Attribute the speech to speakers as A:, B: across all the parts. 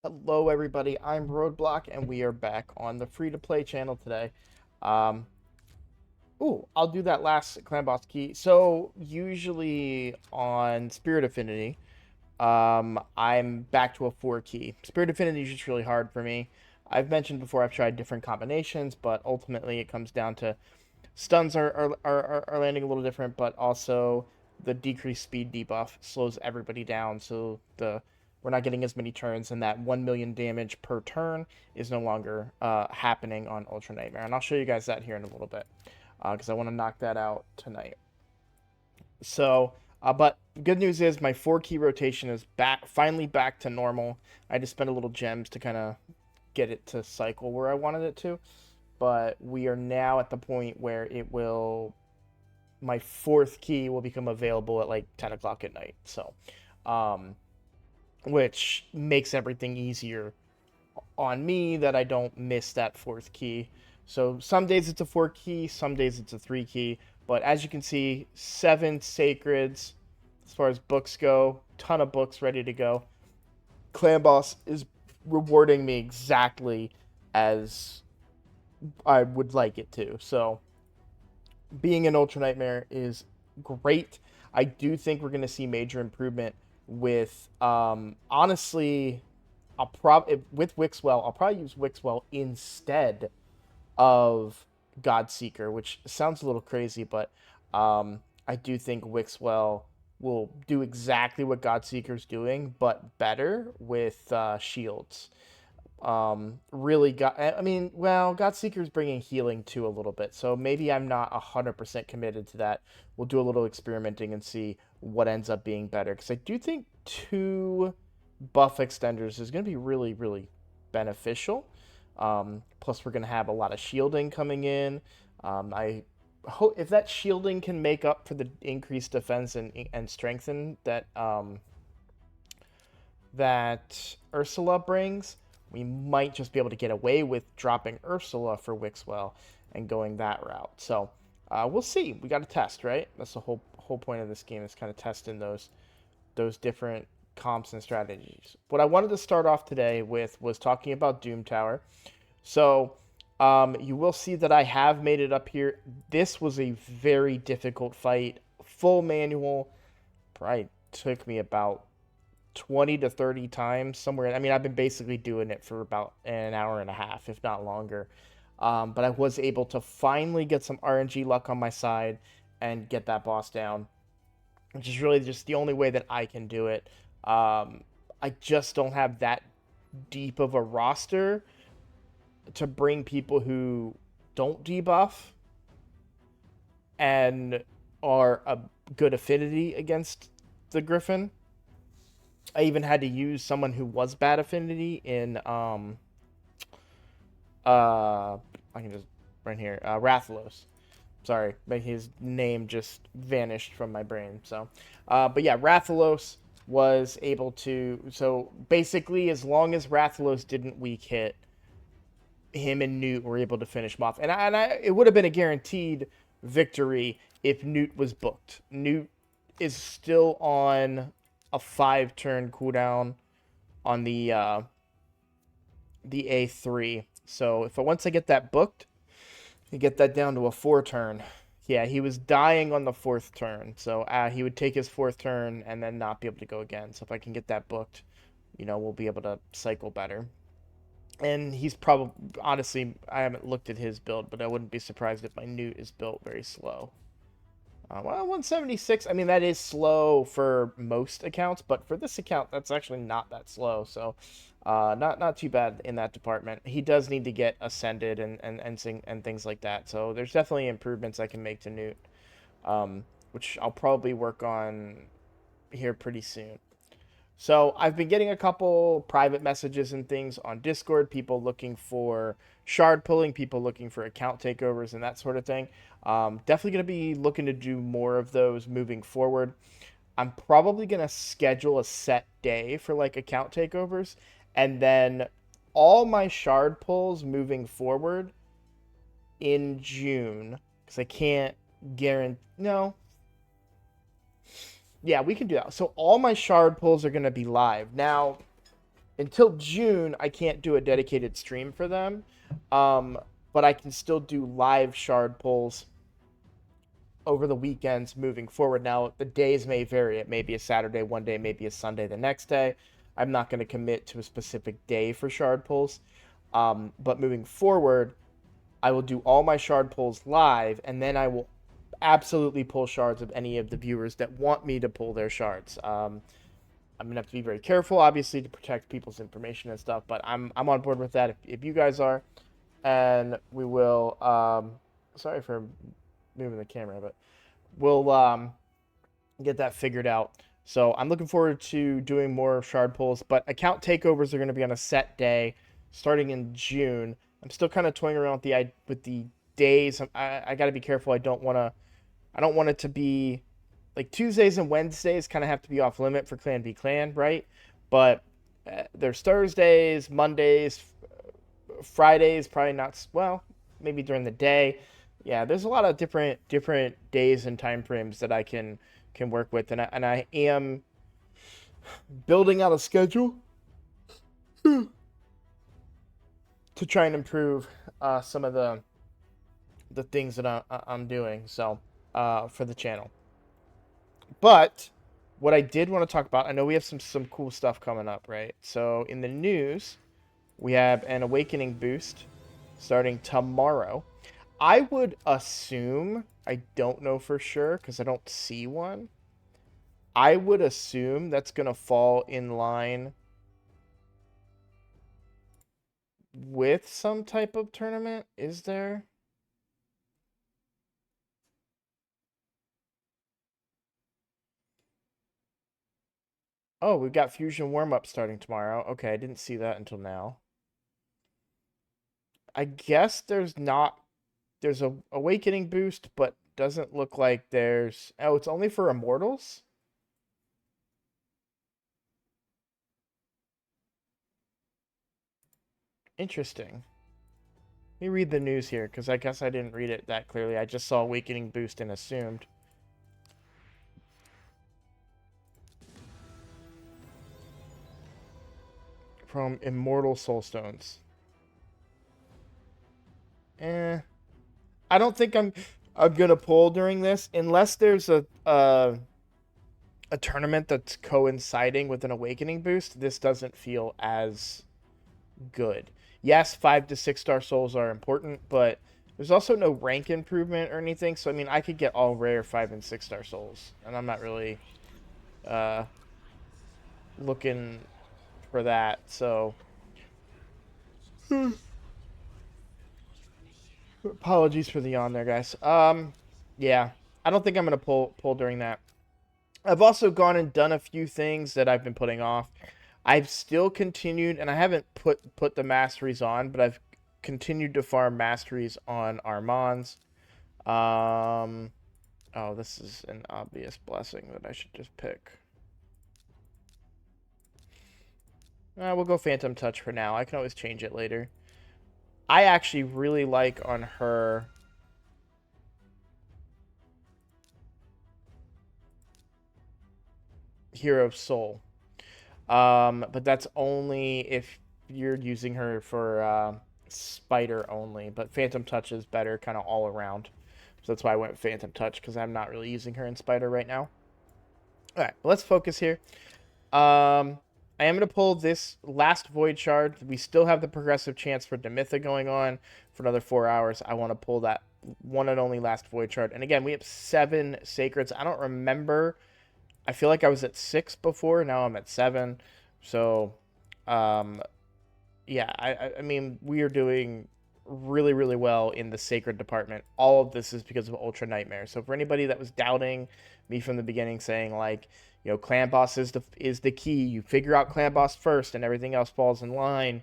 A: Hello, everybody. I'm Roadblock, and we are back on the free-to-play channel today. Um, I'll do that last clan boss key. So, usually on Spirit Affinity, I'm back to a 4 key. Spirit Affinity is just really hard for me. I've mentioned before I've tried different combinations, but ultimately it comes down to stuns are landing a little different, but also the decreased speed debuff slows everybody down, so we're not getting as many turns, and that 1 million damage per turn is no longer happening on Ultra Nightmare. And I'll show you guys that here in a little bit, because I want to knock that out tonight. So, but good news is my 4 key rotation is finally back to normal. I just spent a little gems to kind of get it to cycle where I wanted it to, but we are now at the point where my 4th key will become available at like 10 o'clock at night. So, um, which makes everything easier on me that I don't miss that 4th key. So some days it's a 4 key, some days it's a 3 key. But as you can see, 7 sacreds as far as books go, ton of books ready to go. Clan Boss is rewarding me exactly as I would like it to. So being an Ultra Nightmare is great. I do think we're going to see major improvement with honestly with Wixwell. I'll probably use Wixwell instead of Godseeker, which sounds a little crazy, but I do think Wixwell will do exactly what Godseeker's doing, but better with shields. Really got. I mean, well, Godseeker's bringing healing too a little bit, so maybe I'm not 100% committed to that. We'll do a little experimenting and see what ends up being better, because I do think 2 buff extenders is going to be really, really beneficial. Plus, we're going to have a lot of shielding coming in. I hope if that shielding can make up for the increased defense and strengthen that Ursula brings, we might just be able to get away with dropping Ursula for Wixwell and going that route. So we'll see. We got to test, right? That's the whole point of this game is kind of testing those different comps and strategies. What I wanted to start off today with was talking about Doom Tower. So you will see that I have made it up here. This was a very difficult fight, full manual. Probably took me about 20 to 30 times somewhere. I mean, I've been basically doing it for about an hour and a half, if not longer. But I was able to finally get some RNG luck on my side and get that boss down, which is really just the only way that I can do it. I just don't have that deep of a roster to bring people who don't debuff and are a good affinity against the Griffin. I even had to use someone who was bad affinity in I can just right here Rathalos. Sorry, but his name just vanished from my brain. So, but yeah, Rathalos was able to. So basically, as long as Rathalos didn't weak hit, him and Newt were able to finish him off, it would have been a guaranteed victory if Newt was booked. Newt is still on a 5-turn cooldown on the A3. So if once I get that booked, I get that down to a 4-turn. Yeah, he was dying on the 4th turn, so he would take his 4th turn and then not be able to go again. So if I can get that booked, we'll be able to cycle better. And he's probably, honestly, I haven't looked at his build, but I wouldn't be surprised if my Newt is built very slow. Well, 176, I mean, that is slow for most accounts, but for this account, that's actually not that slow. So, not too bad in that department. He does need to get ascended and things like that. So there's definitely improvements I can make to Newt, which I'll probably work on here pretty soon. So I've been getting a couple private messages and things on Discord, people looking for shard pulling, people looking for account takeovers and that sort of thing. Definitely going to be looking to do more of those moving forward. I'm probably going to schedule a set day for like account takeovers, and then all my shard pulls moving forward in June, because I can't guarantee. No, yeah, we can do that. So all my shard pulls are going to be live. Now, until June, I can't do a dedicated stream for them. Um, but I can still do live shard pulls over the weekends moving forward. Now, the days may vary. It may be a Saturday one day, maybe a Sunday the next day. I'm not going to commit to a specific day for shard pulls. But moving forward, I will do all my shard pulls live, and then I will absolutely pull shards of any of the viewers that want me to pull their shards. I'm gonna have to be very careful, obviously, to protect people's information and stuff. But I'm on board with that if you guys are, and we will. Sorry for moving the camera, but we'll get that figured out. So I'm looking forward to doing more shard pulls, but account takeovers are going to be on a set day starting in June. I'm still kind of toying around with the days. I got to be careful. I don't want it to be like Tuesdays and Wednesdays kind of have to be off limit for Clan v Clan, right? But there's Thursdays, Mondays, Fridays, probably not. Well, maybe during the day. Yeah, there's a lot of different days and time frames that I can work with, and I am building out a schedule to try and improve some of the things that I'm doing. So for the channel. But what I did want to talk about, I know we have some cool stuff coming up, right? So in the news, we have an awakening boost starting tomorrow. I would assume, I don't know for sure because I don't see one. I would assume that's going to fall in line with some type of tournament. Is there? Oh, we've got Fusion warm-up starting tomorrow. Okay, I didn't see that until now. I guess there's a awakening boost, but doesn't look like there's... Oh, it's only for immortals? Interesting. Let me read the news here, because I guess I didn't read it that clearly. I just saw awakening boost and assumed. From immortal soulstones. I don't think I'm gonna pull during this unless there's a tournament that's coinciding with an awakening boost. This doesn't feel as good. Yes, 5 to 6 star souls are important, but there's also no rank improvement or anything. So I mean, I could get all rare 5 and 6 star souls, and I'm not really looking for that. So apologies for the yawn there, guys. Yeah, I don't think I'm gonna pull during that. I've also gone and done a few things that I've been putting off. I've still continued, and I haven't put the masteries on, but I've continued to farm masteries on Armands. Oh, this is an obvious blessing that I should just pick. We'll go Phantom Touch for now. I can always change it later. I actually really like on her... Hero of Soul. But that's only if you're using her for Spider only. But Phantom Touch is better kind of all around. So that's why I went Phantom Touch, because I'm not really using her in Spider right now. Alright, let's focus here. I am going to pull this last Void Shard. We still have the progressive chance for Demytha going on for another 4 hours. I want to pull that one and only last Void Shard. And again, we have 7 Sacreds. I don't remember. I feel like I was at 6 before. Now I'm at 7. So, yeah, I mean, we are doing really, really well in the Sacred department. All of this is because of Ultra Nightmare. So for anybody that was doubting me from the beginning, saying like, you know, Clan Boss is the key. You figure out Clan Boss first and everything else falls in line.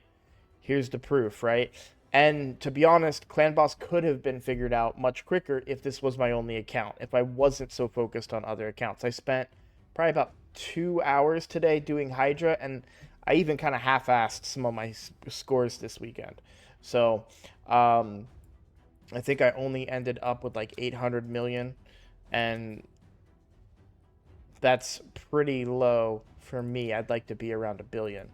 A: Here's the proof, right? And to be honest, Clan Boss could have been figured out much quicker if this was my only account, if I wasn't so focused on other accounts. I spent probably about 2 hours today doing Hydra, and I even kind of half-assed some of my scores this weekend. So, I think I only ended up with like 800 million, and that's pretty low for me. I'd like to be around 1 billion.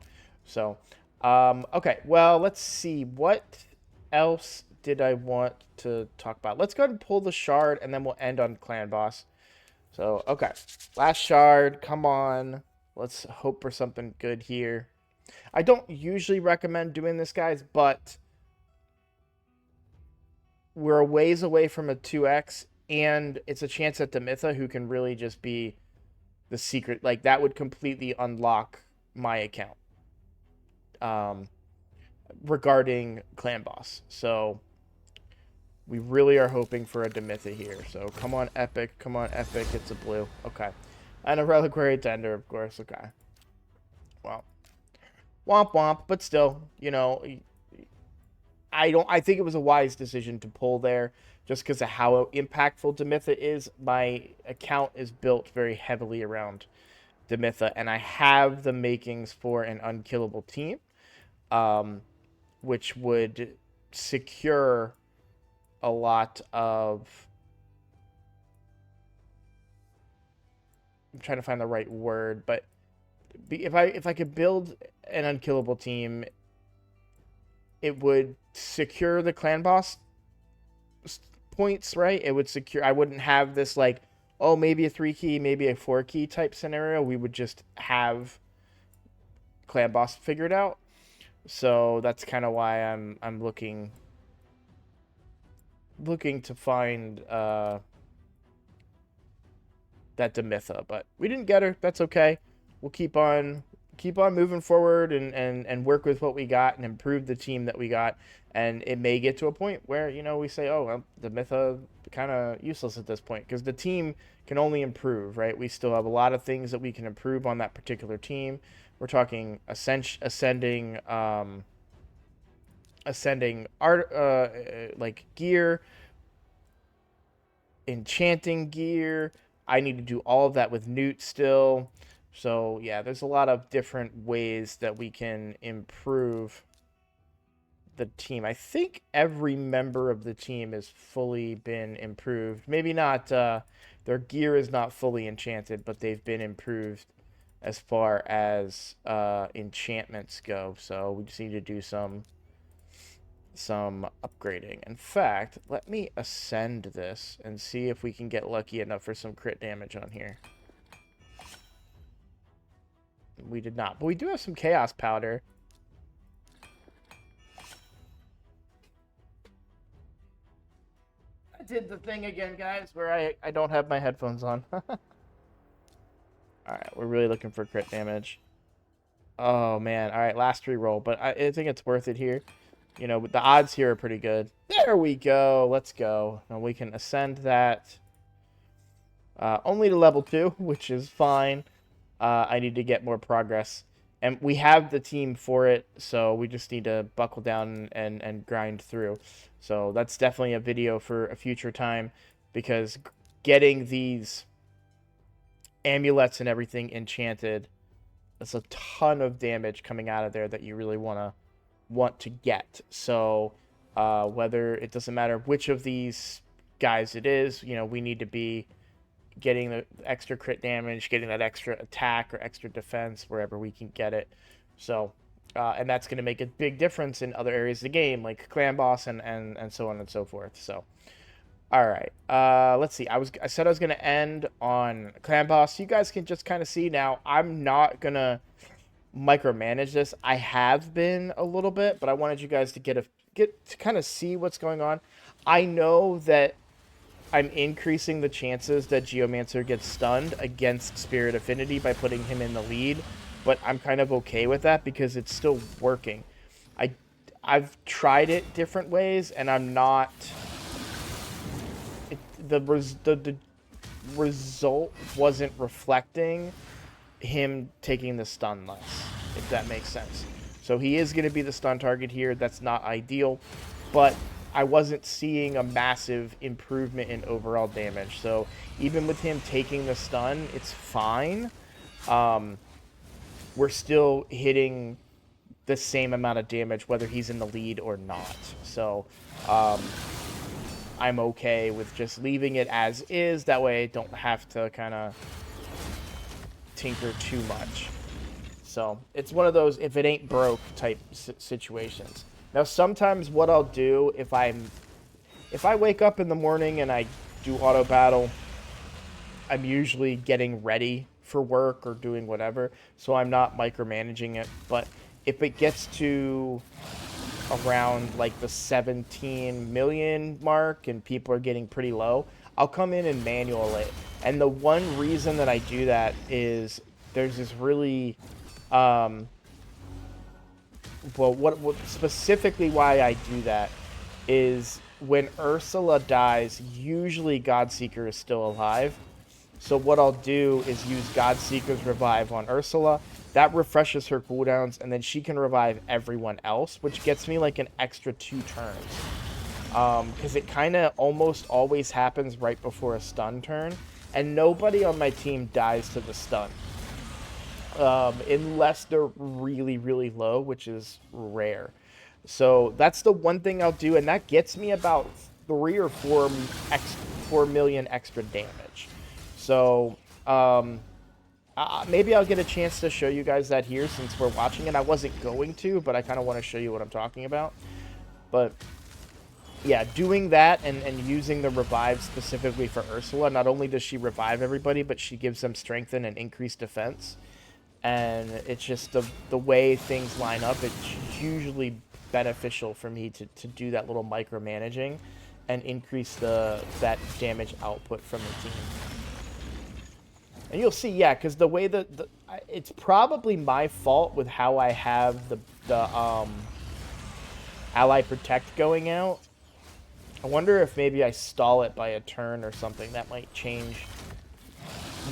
A: So, okay. Well, let's see. What else did I want to talk about? Let's go ahead and pull the shard, and then we'll end on clan boss. So, okay. Last shard. Come on. Let's hope for something good here. I don't usually recommend doing this, guys, but we're a ways away from a 2x, and it's a chance at Demitha, who can really just be the secret. Like, that would completely unlock my account regarding clan boss. So we really are hoping for a Demitha here. So come on, epic. Come on, epic. It's a blue. Okay. And a reliquary tender, of course. Okay. Well, womp womp, but still, you know, I think it was a wise decision to pull there just because of how impactful Demitha is. My account is built very heavily around Demitha, and I have the makings for an unkillable team, which would secure a lot of... I'm trying to find the right word, but if I could build an unkillable team, it would secure the clan boss points, right? It would secure... I wouldn't have this, like, oh, maybe a 3-key, maybe a 4-key type scenario. We would just have clan boss figured out. So that's kind of why I'm looking to find that Demitha, but we didn't get her. That's okay. We'll keep on moving forward and work with what we got and improve the team that we got. And it may get to a point where, you know, we say, oh, well, Demitha kind of useless at this point, because the team can only improve, right? We still have a lot of things that we can improve on that particular team. We're talking ascending art, like gear, enchanting gear. I need to do all of that with Newt still. So yeah, there's a lot of different ways that we can improve the team. I think every member of the team has fully been improved. Maybe not, their gear is not fully enchanted, but they've been improved as far as enchantments go. So we just need to do some upgrading. In fact, let me ascend this and see if we can get lucky enough for some crit damage on here. We did not, but we do have some chaos powder. I did the thing again, guys, where I don't have my headphones on. Alright, we're really looking for crit damage. Oh, man. Alright, last reroll, but I think it's worth it here. You know, the odds here are pretty good. There we go. Let's go. Now we can ascend that only to level 2, which is fine. I need to get more progress. And we have the team for it, so we just need to buckle down and grind through. So that's definitely a video for a future time, because getting these amulets and everything enchanted, there's a ton of damage coming out of there that you really want to get. So whether it doesn't matter which of these guys it is, you know, we need to be getting the extra crit damage, getting that extra attack or extra defense wherever we can get it. So and that's going to make a big difference in other areas of the game, like clan boss and so on and so forth. So all right, let's see. I said I was going to end on clan boss. You guys can just kind of see now. I'm not going to micromanage this. I have been a little bit, but I wanted you guys to get to kind of see what's going on. I know that I'm increasing the chances that Geomancer gets stunned against Spirit Affinity by putting him in the lead, but I'm kind of okay with that because it's still working. I've tried it different ways, and I'm not... The result wasn't reflecting him taking the stun less, if that makes sense. So he is going to be the stun target here. That's not ideal, but I wasn't seeing a massive improvement in overall damage. So even with him taking the stun, it's fine. We're still hitting the same amount of damage whether he's in the lead or not. So I'm okay with just leaving it as is. That way I don't have to kind of tinker too much. So it's one of those if it ain't broke type situations. Now sometimes what I'll do if I wake up in the morning and I do auto battle, I'm usually getting ready for work or doing whatever, so I'm not micromanaging it. But if it gets to around like the 17 million mark and people are getting pretty low, I'll come in and manual it. And the one reason that I do that is there's this really well, what specifically why I do that is when Ursula dies, usually Godseeker is still alive. So what I'll do is use Godseeker's revive on Ursula. That refreshes her cooldowns, and then she can revive everyone else, which gets me like an extra 2 turns. Because it kind of almost always happens right before a stun turn, and nobody on my team dies to the stun. Unless they're really, really low, which is rare. So that's the one thing I'll do, and that gets me about 4 million extra damage. So maybe I'll get a chance to show you guys that here since we're watching it. I wasn't going to, but I kind of want to show you what I'm talking about. But yeah, doing that and using the revive specifically for Ursula, not only does she revive everybody, but she gives them strengthen and increased defense. And it's just the way things line up, it's usually beneficial for me to do that little micromanaging and increase that damage output from the team. And you'll see, yeah, because the way that it's probably my fault with how I have the ally protect going out. I wonder if maybe I stall it by a turn or something. That might change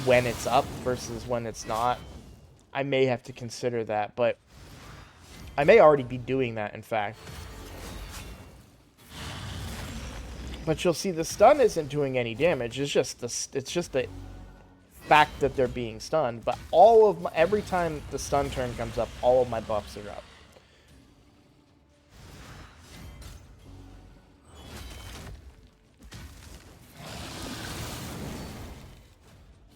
A: when it's up versus when it's not. I may have to consider that, but I may already be doing that, in fact. But you'll see the stun isn't doing any damage. It's just the fact that they're being stunned. But every time the stun turn comes up, all of my buffs are up.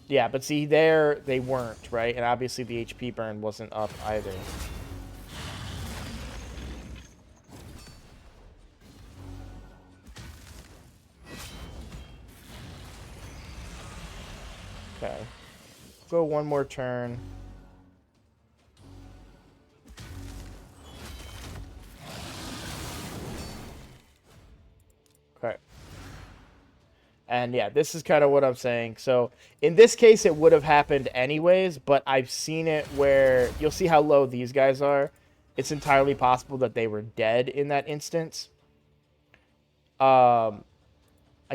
A: Yeah, but see, there they weren't, right? And obviously the HP burn wasn't up either. Okay. Go one more turn. Okay. And yeah, this is kind of what I'm saying. So in this case, it would have happened anyways, but I've seen it where you'll see how low these guys are. It's entirely possible that they were dead in that instance. I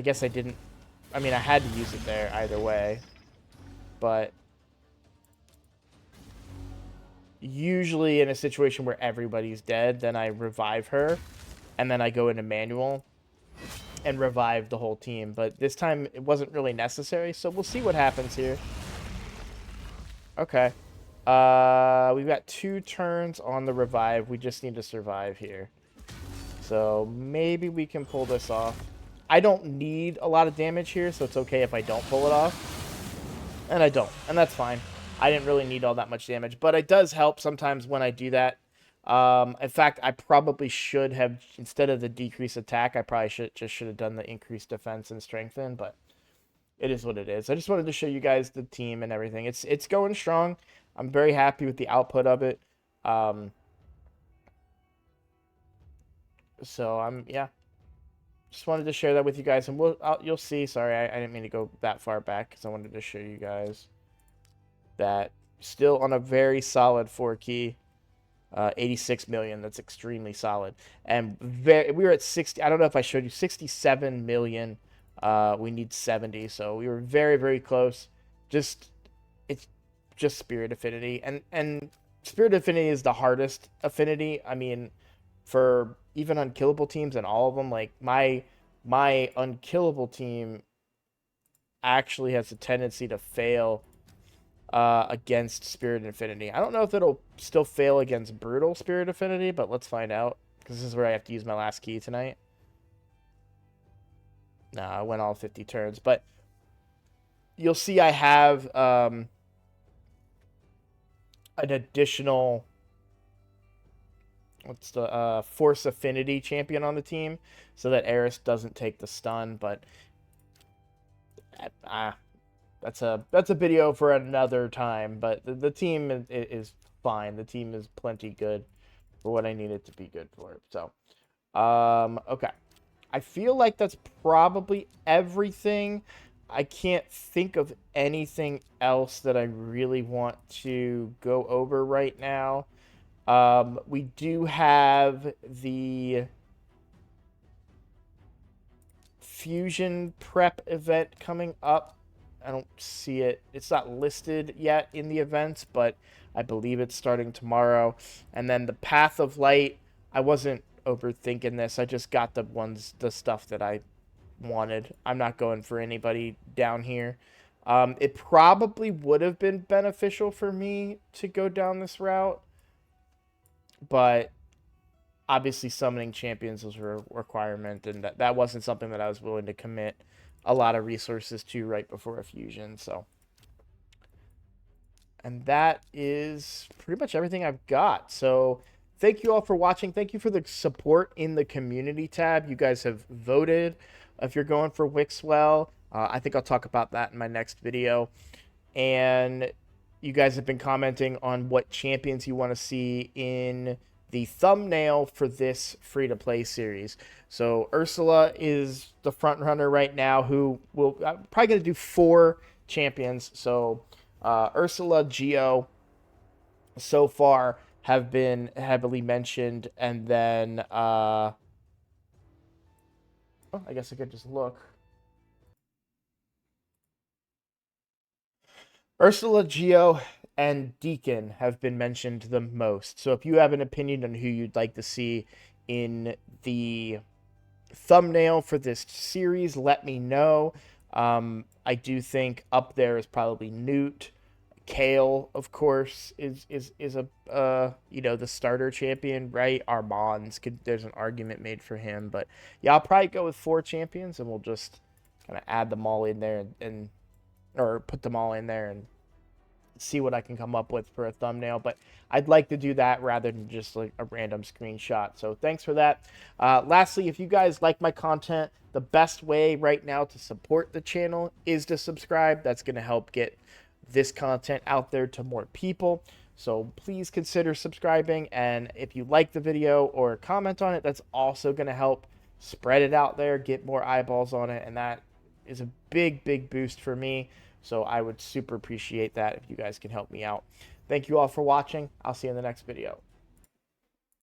A: guess I didn't. I mean, I had to use it there either way. But usually in a situation where everybody's dead, then I revive her. And then I go into manual and revive the whole team. But this time, it wasn't really necessary. So we'll see what happens here. Okay. We've got 2 turns on the revive. We just need to survive here. So maybe we can pull this off. I don't need a lot of damage here, so it's okay if I don't pull it off. And I don't, and that's fine. I didn't really need all that much damage, but it does help sometimes when I do that. In fact, I probably should have, instead of the decreased attack, I probably should have done the increased defense and strengthen, but it is what it is. I just wanted to show you guys the team and everything. It's going strong. I'm very happy with the output of it. So yeah. Just wanted to share that with you guys, and you'll see. Sorry, I didn't mean to go that far back because I wanted to show you guys that still on a very solid 4 key, 86 million. That's extremely solid. And we were at 60. I don't know if I showed you 67 million. We need 70, so we were very, very close. It's just Spirit Affinity, and Spirit Affinity is the hardest affinity. I mean, for even unkillable teams and all of them, like my unkillable team actually has a tendency to fail against Spirit Affinity. I don't know if it'll still fail against Brutal Spirit Affinity, but let's find out, because this is where I have to use my last key tonight. Nah, I went all 50 turns, but you'll see I have an additional, what's the force affinity champion on the team, so that Eris doesn't take the stun. But uh, that's a video for another time. But the team is fine. The team is plenty good for what I need it to be good for. So, okay. I feel like that's probably everything. I can't think of anything else that I really want to go over right now. We do have the fusion prep event coming up. I don't see it. It's not listed yet in the events, but I believe it's starting tomorrow. And then the Path of Light, I wasn't overthinking this. I just got the stuff that I wanted. I'm not going for anybody down here. It probably would have been beneficial for me to go down this route, but obviously summoning champions was a requirement, and that wasn't something that I was willing to commit a lot of resources to right before a fusion. So, and that is pretty much everything I've got. So thank you all for watching. Thank you for the support in the community tab. You guys have voted if you're going for Wixwell. I think I'll talk about that in my next video. And you guys have been commenting on what champions you want to see in the thumbnail for this free-to-play series. So Ursula is the front runner right now, who will probably going to do 4 champions. So Ursula, Geo, so far have been heavily mentioned, and then oh, I guess I could just look. Ursula, Geo, and Deacon have been mentioned the most. So if you have an opinion on who you'd like to see in the thumbnail for this series, let me know. I do think up there is probably Newt. Kale, of course, is a the starter champion, right? Armand's there's an argument made for him, but yeah, I'll probably go with 4 champions, and we'll just kind of add them all in there and or put them all in there and see what I can come up with for a thumbnail. But I'd like to do that rather than just like a random screenshot. So thanks for that. Lastly, if you guys like my content, the best way right now to support the channel is to subscribe. That's going to help get this content out there to more people. So please consider subscribing. And if you like the video or comment on it, that's also going to help spread it out there, get more eyeballs on it. And that is a big, big boost for me. So I would super appreciate that if you guys can help me out. Thank you all for watching. I'll see you in the next video.